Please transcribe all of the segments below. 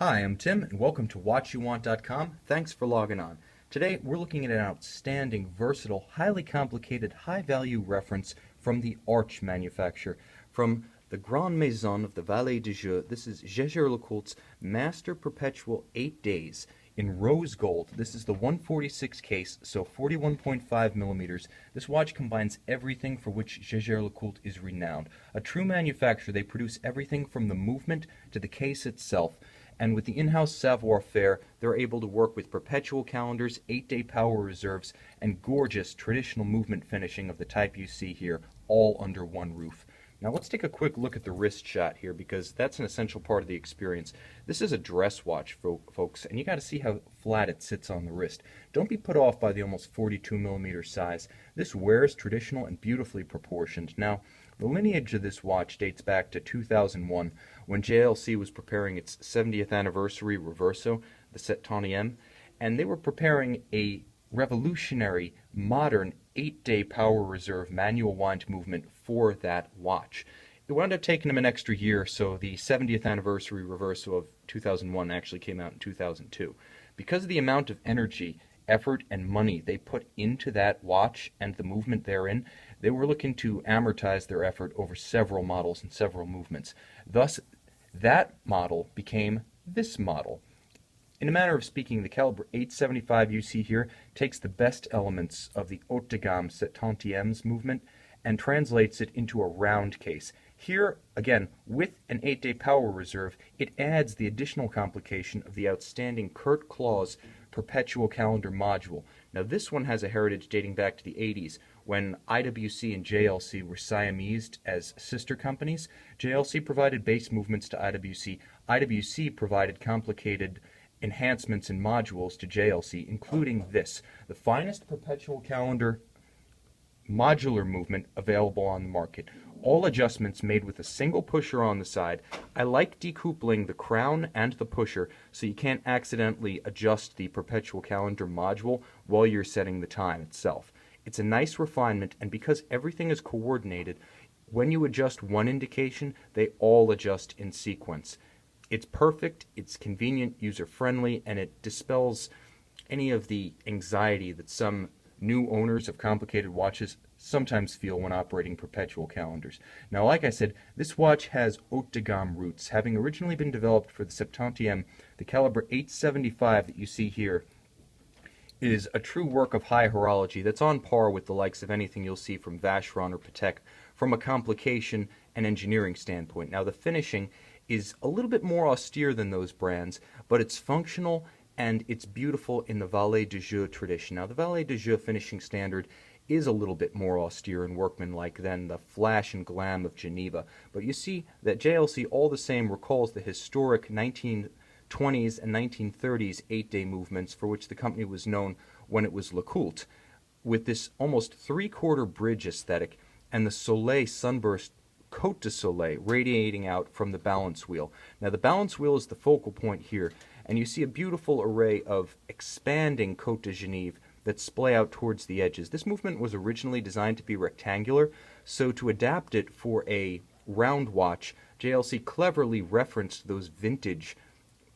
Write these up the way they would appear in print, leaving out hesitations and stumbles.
Hi, I'm Tim, and welcome to WatchYouWant.com. Thanks for logging on. Today, we're looking at an outstanding, versatile, highly complicated, high-value reference from the Arch manufacturer. From the Grande Maison of the Vallée de Joux, this is Jaeger-LeCoultre's Master Perpetual 8 Days in rose gold. This is the 146 case, so 41.5 millimeters. This watch combines everything for which Jaeger-LeCoultre is renowned. A true manufacturer, they produce everything from the movement to the case itself. And with the in-house savoir-faire, they're able to work with perpetual calendars, 8-day power reserves, and gorgeous traditional movement finishing of the type you see here, all under one roof. Now let's take a quick look at the wrist shot here, because that's an essential part of the experience. This is a dress watch, folks, and you got to see how flat it sits on the wrist. Don't be put off by the almost 42 millimeter size. This wears traditional and beautifully proportioned. Now, the lineage of this watch dates back to 2001, when JLC was preparing its 70th anniversary reverso, the Septentième, and they were preparing a revolutionary, modern 8-day power reserve manual wind movement for that watch. It wound up taking them an extra year, so the 70th anniversary reverso of 2001 actually came out in 2002. Because of the amount of energy, effort, and money they put into that watch and the movement therein, they were looking to amortize their effort over several models and several movements. Thus, that model became this model. In a manner of speaking, the caliber 875 you see here takes the best elements of the haute de gamme Septentièmes movement and translates it into a round case. Here, again, with an 8-day power reserve, it adds the additional complication of the outstanding Kurt Claus perpetual calendar module. Now this one has a heritage dating back to the 80s, when IWC and JLC were Siamesed as sister companies. JLC provided base movements to IWC. IWC provided complicated enhancements and modules to JLC, including this, the finest perpetual calendar modular movement available on the market. All adjustments made with a single pusher on the side. I like decoupling the crown and the pusher so you can't accidentally adjust the perpetual calendar module while you're setting the time itself. It's a nice refinement, and because everything is coordinated, when you adjust one indication, they all adjust in sequence. It's perfect, it's convenient, user-friendly, and it dispels any of the anxiety that some new owners of complicated watches sometimes feel when operating perpetual calendars. Now, like I said, this watch has haute de gamme roots. Having originally been developed for the Septentième, the caliber 875 that you see here is a true work of high horology that's on par with the likes of anything you'll see from Vacheron or Patek from a complication and engineering standpoint. Now, the finishing is a little bit more austere than those brands, but it's functional and it's beautiful in the Vallée de Joux tradition. Now, the Vallée de Joux finishing standard is a little bit more austere and workmanlike than the flash and glam of Geneva, but you see that JLC all the same recalls the historic 1920s and 1930s 8-day movements for which the company was known when it was LeCoultre, with this almost three-quarter bridge aesthetic and the Soleil sunburst Côte de Soleil radiating out from the balance wheel. Now, the balance wheel is the focal point here, and you see a beautiful array of expanding Côte de Genève that splay out towards the edges. This movement was originally designed to be rectangular, so to adapt it for a round watch, JLC cleverly referenced those vintage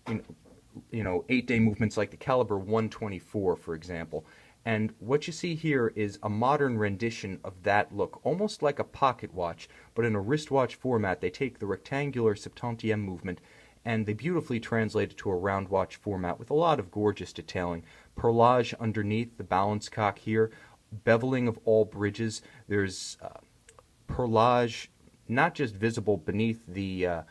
8-day movements like the caliber 124, for example. And what you see here is a modern rendition of that look, almost like a pocket watch, but in a wristwatch format. They take the rectangular Septentième movement and they beautifully translate it to a round watch format with a lot of gorgeous detailing. Perlage underneath the balance cock here, beveling of all bridges. There's perlage not just visible beneath the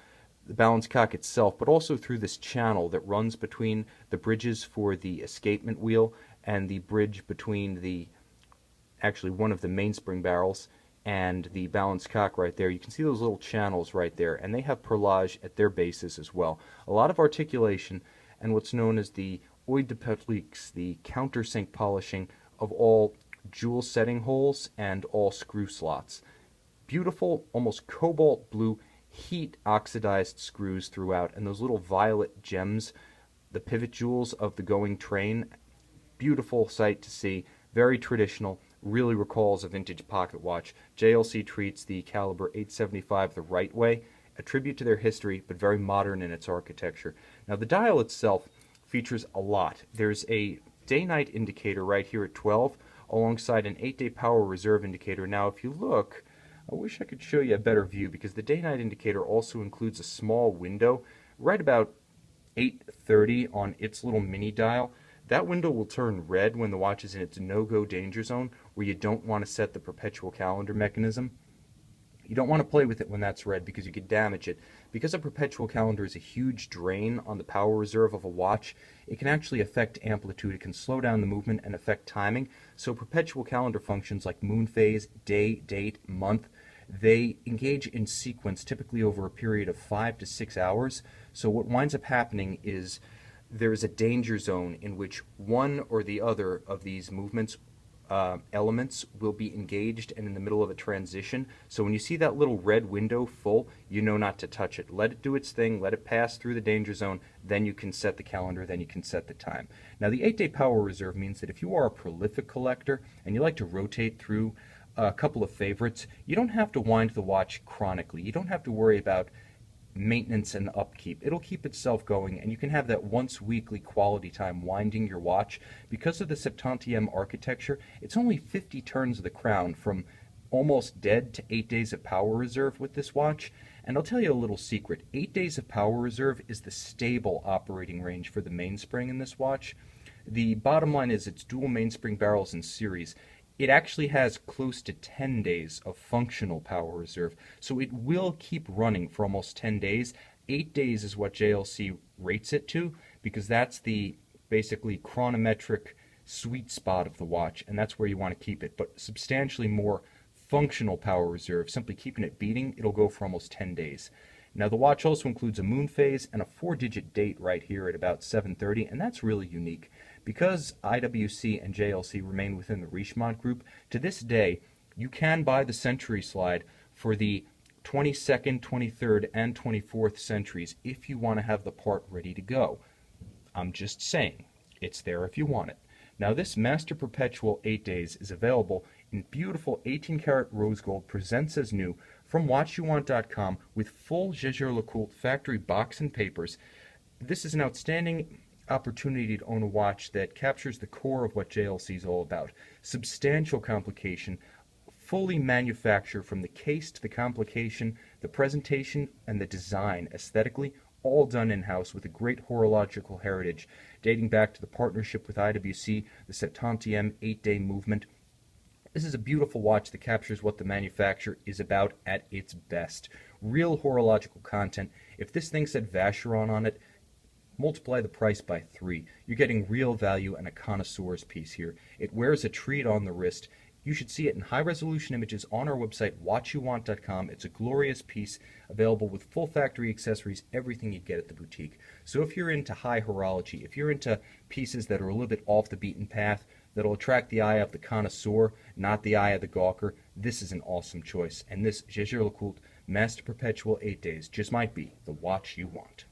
balance cock itself, but also through this channel that runs between the bridges for the escapement wheel and the bridge between actually one of the mainspring barrels and the balance cock right there. You can see those little channels right there, and they have perlage at their bases as well. A lot of articulation and what's known as the oeil de pellixe, the countersink polishing of all jewel setting holes and all screw slots. Beautiful, almost cobalt blue, heat oxidized screws throughout, and those little violet gems, the pivot jewels of the going train. Beautiful sight to see, very traditional, really recalls a vintage pocket watch. JLC treats the caliber 875 the right way, a tribute to their history, but very modern in its architecture. Now, the dial itself features a lot. There's a day-night indicator right here at 12, alongside an 8-day power reserve indicator. Now, if you look, I wish I could show you a better view, because the day-night indicator also includes a small window right about 8:30 on its little mini dial. That window will turn red when the watch is in its no-go danger zone, where you don't want to set the perpetual calendar mechanism. You don't want to play with it when that's red, because you could damage it. Because a perpetual calendar is a huge drain on the power reserve of a watch, it can actually affect amplitude. It can slow down the movement and affect timing. So perpetual calendar functions like moon phase, day, date, month, they engage in sequence typically over a period of 5 to 6 hours. So what winds up happening is there is a danger zone in which one or the other of these movements elements will be engaged and in the middle of a transition. So when you see that little red window full, you know not to touch it. Let it do its thing, let it pass through the danger zone, then you can set the calendar, then you can set the time. Now, the 8-day power reserve means that if you are a prolific collector and you like to rotate through a couple of favorites, you don't have to wind the watch chronically. You don't have to worry about maintenance and upkeep. It'll keep itself going, and you can have that once weekly quality time winding your watch. Because of the Septantième architecture, it's only 50 turns of the crown from almost dead to 8 days of power reserve with this watch. And I'll tell you a little secret. 8 days of power reserve is the stable operating range for the mainspring in this watch. The bottom line is it's dual mainspring barrels in series. It actually has close to 10 days of functional power reserve, so it will keep running for almost 10 days. 8 days is what JLC rates it to, because that's the basically chronometric sweet spot of the watch, and that's where you want to keep it. But substantially more functional power reserve, simply keeping it beating, it'll go for almost 10 days. Now, the watch also includes a moon phase and a 4-digit date right here at about 7:30, and that's really unique. Because IWC and JLC remain within the Richemont group, to this day, you can buy the century slide for the 22nd, 23rd, and 24th centuries if you want to have the part ready to go. I'm just saying, it's there if you want it. Now, this Master Perpetual 8 Days is available in beautiful 18-karat rose gold, presents as new, from watchyouwant.com with full Jaeger-LeCoultre factory box and papers. This is an outstanding opportunity to own a watch that captures the core of what JLC is all about. Substantial complication, fully manufactured from the case to the complication, the presentation, and the design aesthetically, all done in-house with a great horological heritage dating back to the partnership with IWC, the Septantième 8-day movement. This is a beautiful watch that captures what the manufacturer is about at its best. Real horological content. If this thing said Vacheron on it, multiply the price by 3. You're getting real value and a connoisseur's piece here. It wears a treat on the wrist. You should see it in high-resolution images on our website, watchyouwant.com. It's a glorious piece, available with full factory accessories, everything you get at the boutique. So if you're into high horology, if you're into pieces that are a little bit off the beaten path, that'll attract the eye of the connoisseur, not the eye of the gawker, this is an awesome choice. And this Jaeger-LeCoultre Master Perpetual 8 Days just might be the watch you want.